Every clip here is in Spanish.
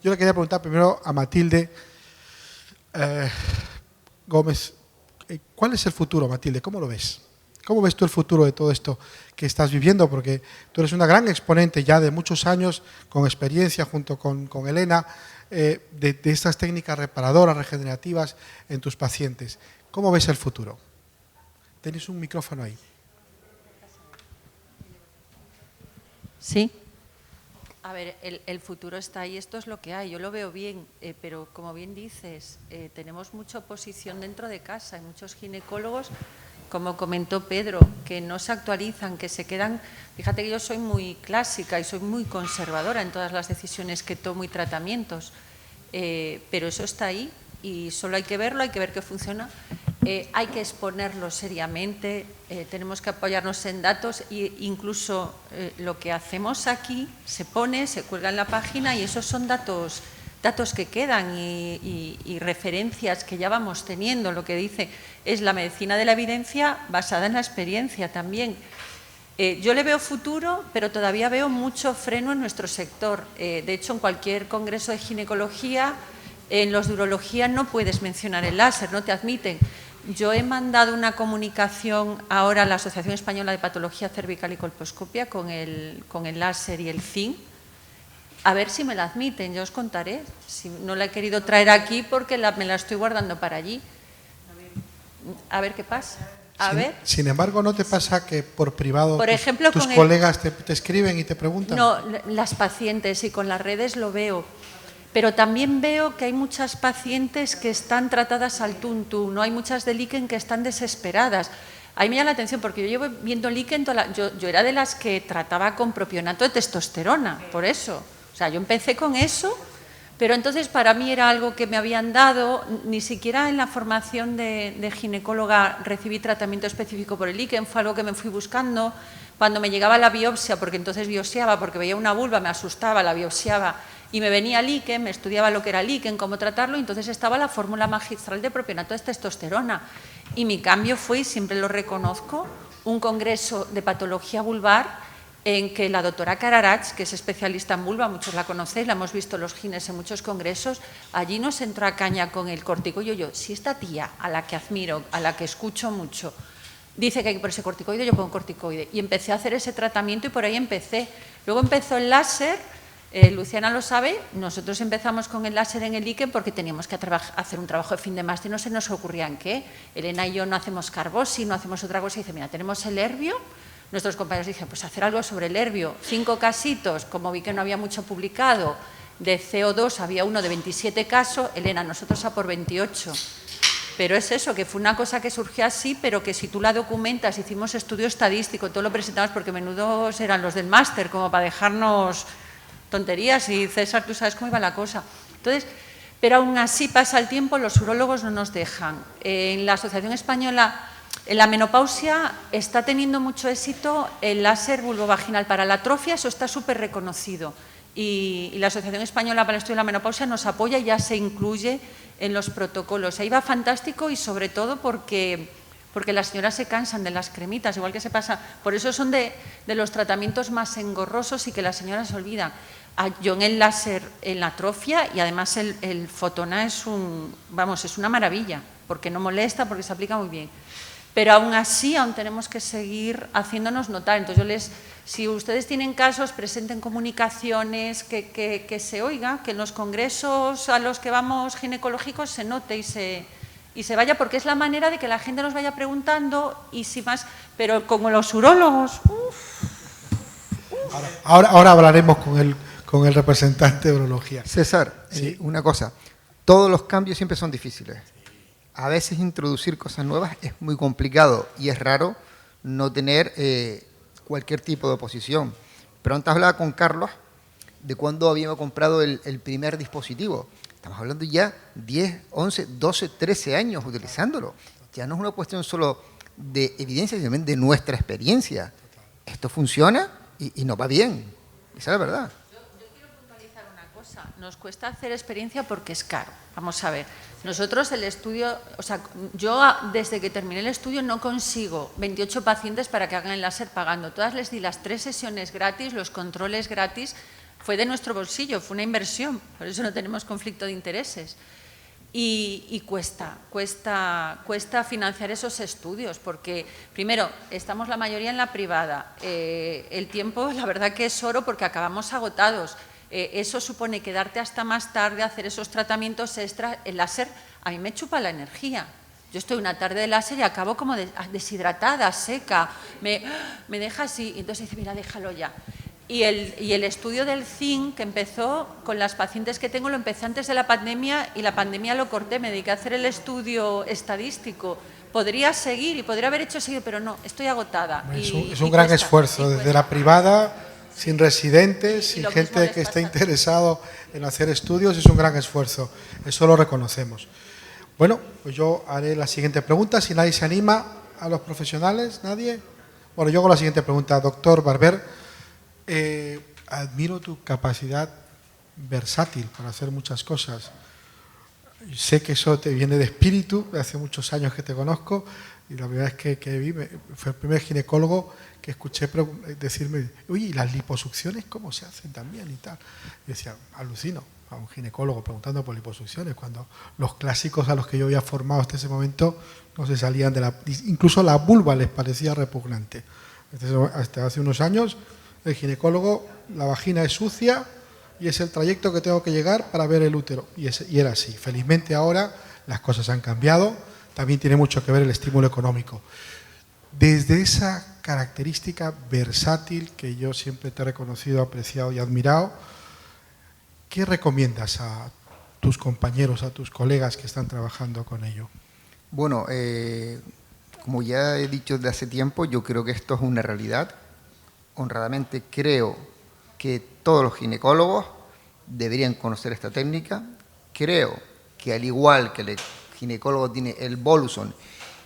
Yo le quería preguntar primero a Matilde Gómez, ¿cuál es el futuro, Matilde? ¿Cómo lo ves? ¿Cómo ves tú el futuro de todo esto que estás viviendo? Porque tú eres una gran exponente ya de muchos años, con experiencia junto con Elena, de estas técnicas reparadoras, regenerativas en tus pacientes. ¿Cómo ves el futuro? Tenéis un micrófono ahí. Sí. A ver, el futuro está ahí, esto es lo que hay, yo lo veo bien, pero como bien dices, tenemos mucha oposición dentro de casa, hay muchos ginecólogos, como comentó Pedro, que no se actualizan, que se quedan. Fíjate que yo soy muy clásica y soy muy conservadora en todas las decisiones que tomo y tratamientos, pero eso está ahí y solo hay que verlo, hay que ver que funciona. Hay que exponerlo seriamente, tenemos que apoyarnos en datos e incluso lo que hacemos aquí se pone, se cuelga en la página y esos son datos que quedan y referencias que ya vamos teniendo. Lo que dice es la medicina de la evidencia basada en la experiencia también. Yo le veo futuro, pero todavía veo mucho freno en nuestro sector. De hecho, en cualquier congreso de ginecología, en los de urología no puedes mencionar el láser, no te admiten. Yo he mandado una comunicación ahora a la Asociación Española de Patología Cervical y Colposcopia con el láser y el zinc, a ver si me la admiten, yo os contaré. Si no la he querido traer aquí porque me la estoy guardando para allí. A ver qué pasa. Sin embargo, ¿no te pasa que por privado por ejemplo, tus colegas te escriben y te preguntan? No, las pacientes y con las redes lo veo. Pero también veo que hay muchas pacientes que están tratadas al tuntún, no hay muchas de líquen que están desesperadas. Ahí me llama la atención porque yo llevo viendo líquen, yo era de las que trataba con propionato de testosterona, por eso. O sea, yo empecé con eso, pero entonces para mí era algo que me habían dado, ni siquiera en la formación de ginecóloga recibí tratamiento específico por el líquen, fue algo que me fui buscando. Cuando me llegaba la biopsia, porque entonces biopsiaba, porque veía una vulva, me asustaba, la biopsiaba, y me venía líquen, me estudiaba lo que era líquen, cómo tratarlo, y entonces estaba la fórmula magistral de propionato de testosterona. Y mi cambio fue, y siempre lo reconozco, un congreso de patología vulvar en que la doctora Cararach, que es especialista en vulva, muchos la conocéis, la hemos visto los gines en muchos congresos, allí nos entró a caña con el corticoide. Yo, si esta tía, a la que admiro, a la que escucho mucho, dice que hay que ponerse corticoide, yo pongo corticoide. Y empecé a hacer ese tratamiento y por ahí empecé. Luego empezó el láser. Luciana lo sabe, nosotros empezamos con el láser en el líquen porque teníamos que hacer un trabajo de fin de máster y no se nos ocurría en qué. Elena y yo no hacemos carbosi, no hacemos otra cosa. Y dice, mira, tenemos el herbio. Nuestros compañeros dijeron, pues hacer algo sobre el herbio. 5 casitos, como vi que no había mucho publicado, de CO2 había uno de 27 casos. Elena, nosotros a por 28. Pero es eso, que fue una cosa que surgió así, pero que si tú la documentas, hicimos estudio estadístico, todo lo presentamos porque menudos eran los del máster, como para dejarnos tonterías, y César, tú sabes cómo iba la cosa. Entonces, pero aún así pasa el tiempo, los urólogos no nos dejan. En la Asociación Española, en la menopausia está teniendo mucho éxito el láser vulvovaginal para la atrofia, eso está súper reconocido. Y la Asociación Española para el Estudio de la Menopausia nos apoya y ya se incluye en los protocolos. Ahí va fantástico y sobre todo porque las señoras se cansan de las cremitas, igual que se pasa. Por eso son de los tratamientos más engorrosos y que las señoras se olvidan. Yo en el láser, en la atrofia, y además el Fotona es una maravilla, porque no molesta, porque se aplica muy bien. Pero aún así, aún tenemos que seguir haciéndonos notar. Entonces, si ustedes tienen casos, presenten comunicaciones, que se oiga, que en los congresos a los que vamos ginecológicos se note y se vaya, porque es la manera de que la gente nos vaya preguntando y si más. Pero como los urólogos. Ahora hablaremos con el representante de urología. César, sí. Una cosa, todos los cambios siempre son difíciles. A veces introducir cosas nuevas es muy complicado y es raro no tener cualquier tipo de oposición. Pero antes hablaba con Carlos de cuando habíamos comprado el primer dispositivo. Estamos hablando ya 10, 11, 12, 13 años utilizándolo. Ya no es una cuestión solo de evidencia, sino también de nuestra experiencia. Esto funciona y nos va bien. Esa es la verdad. Yo quiero puntualizar una cosa. Nos cuesta hacer experiencia porque es caro. Vamos a ver. Nosotros el estudio, o sea, yo desde que terminé el estudio no consigo 28 pacientes para que hagan el láser pagando. Todas les di las 3 sesiones gratis, los controles gratis. fue de nuestro bolsillo, fue una inversión, por eso no tenemos conflicto de intereses. Y cuesta financiar esos estudios, porque primero, estamos la mayoría en la privada, el tiempo la verdad que es oro porque acabamos agotados, eso supone quedarte hasta más tarde, hacer esos tratamientos extra, el láser a mí me chupa la energía. Yo estoy una tarde de láser y acabo como deshidratada, seca, me deja así, y entonces dice, mira, déjalo ya. Y el estudio del zinc que empezó con las pacientes que tengo, lo empecé antes de la pandemia y la pandemia lo corté, me dediqué a hacer el estudio estadístico. Podría seguir y podría haber hecho seguir, pero no, estoy agotada. Es un gran esfuerzo, desde la privada, sin residentes, sin gente que esté interesado en hacer estudios, es un gran esfuerzo, eso lo reconocemos. Bueno, pues yo haré la siguiente pregunta, si nadie se anima, a los profesionales, ¿nadie? Bueno, yo hago la siguiente pregunta, doctor Barber. Admiro tu capacidad versátil para hacer muchas cosas. Sé que eso te viene de espíritu, hace muchos años que te conozco y la verdad es que vi, fue el primer ginecólogo que escuché decirme, oye, ¿y las liposucciones cómo se hacen también y tal? Y decía, alucino a un ginecólogo preguntando por liposucciones, cuando los clásicos a los que yo había formado hasta ese momento no se salían de incluso la vulva les parecía repugnante. Hasta hace unos años el ginecólogo, la vagina es sucia y es el trayecto que tengo que llegar para ver el útero. Y era así. Felizmente ahora las cosas han cambiado, también tiene mucho que ver el estímulo económico. Desde esa característica versátil que yo siempre te he reconocido, apreciado y admirado, ¿qué recomiendas a tus compañeros, a tus colegas que están trabajando con ello? Bueno, como ya he dicho desde hace tiempo, yo creo que esto es una realidad. Honradamente creo que todos los ginecólogos deberían conocer esta técnica. Creo que al igual que el ginecólogo tiene el Voluson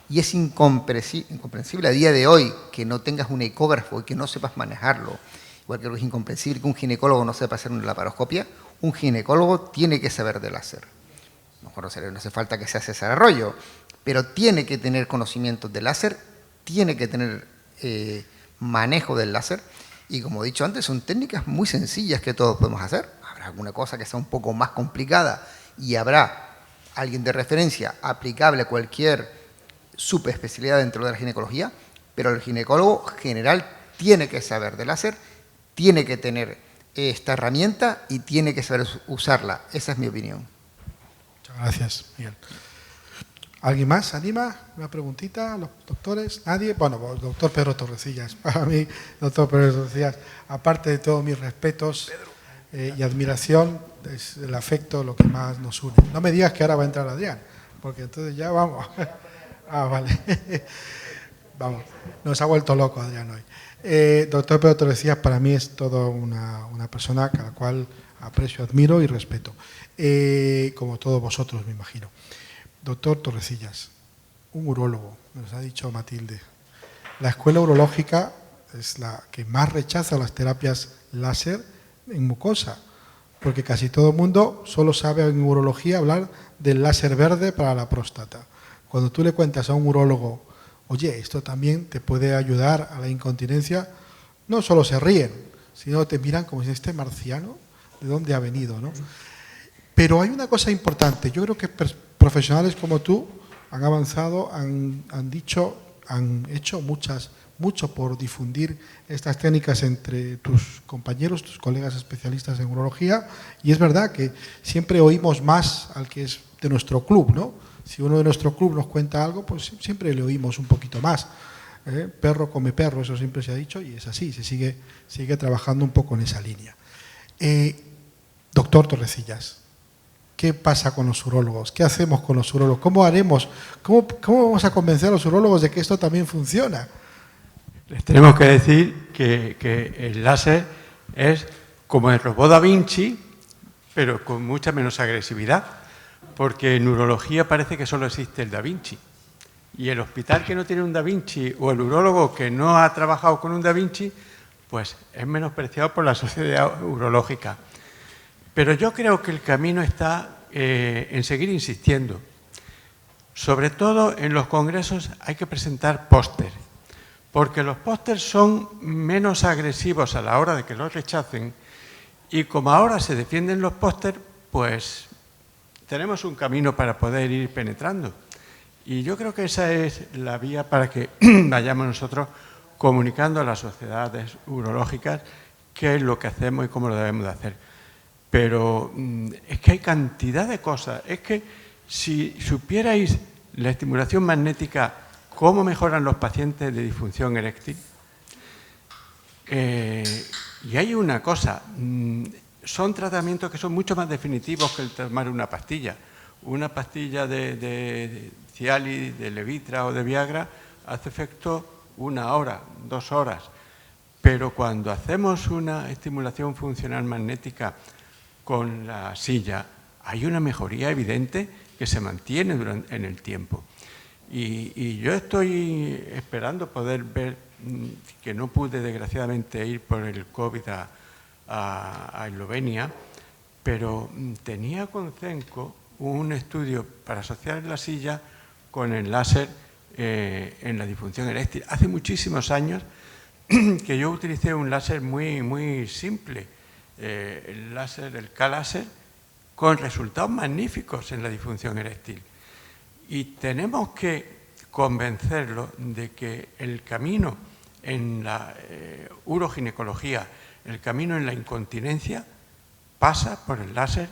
y es incomprensible a día de hoy que no tengas un ecógrafo y que no sepas manejarlo, igual que es incomprensible que un ginecólogo no sepa hacer una laparoscopia, un ginecólogo tiene que saber de láser. Mejor no hace falta que sea César Arroyo, pero tiene que tener conocimientos de láser, tiene que tener manejo del láser y, como he dicho antes, son técnicas muy sencillas que todos podemos hacer. Habrá alguna cosa que sea un poco más complicada y habrá alguien de referencia aplicable a cualquier subespecialidad dentro de la ginecología, pero el ginecólogo general tiene que saber de láser, tiene que tener esta herramienta y tiene que saber usarla. Esa es mi opinión. Muchas gracias, Miguel. ¿Alguien más? ¿Anima? ¿Una preguntita? ¿Los doctores? ¿Nadie? Bueno, doctor Pedro Torrecillas. Para mí, doctor Pedro Torrecillas, aparte de todos mis respetos y admiración, es el afecto lo que más nos une. No me digas que ahora va a entrar Adrián, porque entonces ya vamos. Ah, vale. Vamos, nos ha vuelto loco Adrián hoy. Doctor Pedro Torrecillas para mí es toda una persona a la cual aprecio, admiro y respeto, como todos vosotros, me imagino. Doctor Torrecillas, un urólogo, nos ha dicho Matilde. La escuela urológica es la que más rechaza las terapias láser en mucosa, porque casi todo el mundo solo sabe en urología hablar del láser verde para la próstata. Cuando tú le cuentas a un urólogo, oye, esto también te puede ayudar a la incontinencia, no solo se ríen, sino te miran como si este marciano, ¿de dónde ha venido?, ¿no? Pero hay una cosa importante, yo creo que profesionales como tú han avanzado, han hecho mucho por difundir estas técnicas entre tus compañeros, tus colegas especialistas en urología, y es verdad que siempre oímos más al que es de nuestro club, ¿no? Si uno de nuestro club nos cuenta algo, pues siempre le oímos un poquito más. Perro come perro, eso siempre se ha dicho, y es así, se sigue trabajando un poco en esa línea. Doctor Torrecillas, ¿qué pasa con los urólogos? ¿Qué hacemos con los urólogos? ¿Cómo haremos? ¿Cómo vamos a convencer a los urólogos de que esto también funciona? Les tenemos que decir que el láser es como el robot Da Vinci, pero con mucha menos agresividad, porque en urología parece que solo existe el Da Vinci. Y el hospital que no tiene un Da Vinci o el urólogo que no ha trabajado con un Da Vinci, pues es menospreciado por la sociedad urológica. Pero yo creo que el camino está en seguir insistiendo. Sobre todo en los congresos hay que presentar póster, porque los pósters son menos agresivos a la hora de que los rechacen Y como ahora se defienden los póster, pues tenemos un camino para poder ir penetrando. Y yo creo que esa es la vía para que vayamos nosotros comunicando a las sociedades urológicas qué es lo que hacemos y cómo lo debemos de hacer. Pero es que hay cantidad de cosas. Es que si supierais la estimulación magnética, cómo mejoran los pacientes de disfunción eréctil. Y hay una cosa, son tratamientos que son mucho más definitivos que el tomar una pastilla. Una pastilla de Cialis, de Levitra o de Viagra hace efecto 1 hora, 2 horas. Pero cuando hacemos una estimulación funcional magnética con la silla, hay una mejoría evidente que se mantiene en el tiempo. Y yo estoy esperando poder ver, que no pude desgraciadamente ir por el COVID a Eslovenia, pero tenía con CENCO un estudio para asociar la silla con el láser en la disfunción eréctil. Hace muchísimos años que yo utilicé un láser muy simple, el K-láser, con resultados magníficos en la disfunción eréctil. Y tenemos que convencerlo de que el camino en la uroginecología, el camino en la incontinencia, pasa por el láser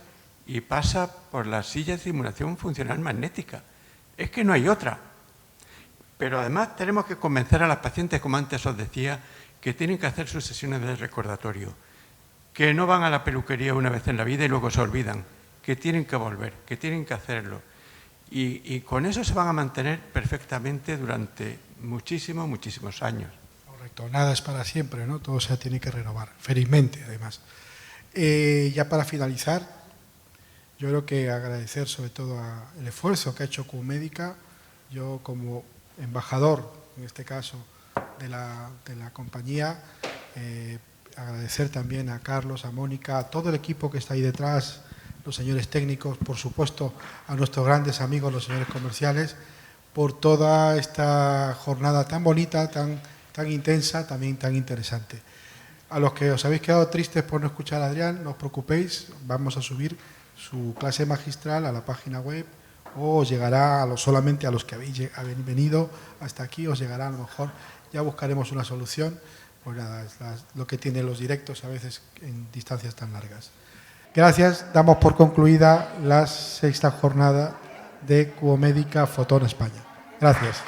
y pasa por la silla de estimulación funcional magnética. Es que no hay otra. Pero además tenemos que convencer a las pacientes, como antes os decía, que tienen que hacer sus sesiones de recordatorio, que no van a la peluquería una vez en la vida y luego se olvidan, que tienen que volver, que tienen que hacerlo. Y con eso se van a mantener perfectamente durante muchísimos años. Correcto, nada es para siempre, ¿no? Todo se tiene que renovar, felizmente además. Ya para finalizar, yo creo que agradecer sobre todo el esfuerzo que ha hecho Q-Médica. Yo como embajador, en este caso, de la compañía, agradecer también a Carlos, a Mónica, a todo el equipo que está ahí detrás, los señores técnicos, por supuesto a nuestros grandes amigos, los señores comerciales, por toda esta jornada tan bonita, tan intensa, también tan interesante. A los que os habéis quedado tristes por no escuchar a Adrián, no os preocupéis, vamos a subir su clase magistral a la página web, o os llegará solamente a los que habéis venido hasta aquí, os llegará a lo mejor, ya buscaremos una solución. Pues nada, es lo que tienen los directos a veces en distancias tan largas. Gracias, damos por concluida la 6ª jornada de Q-Médica Fotón España. Gracias.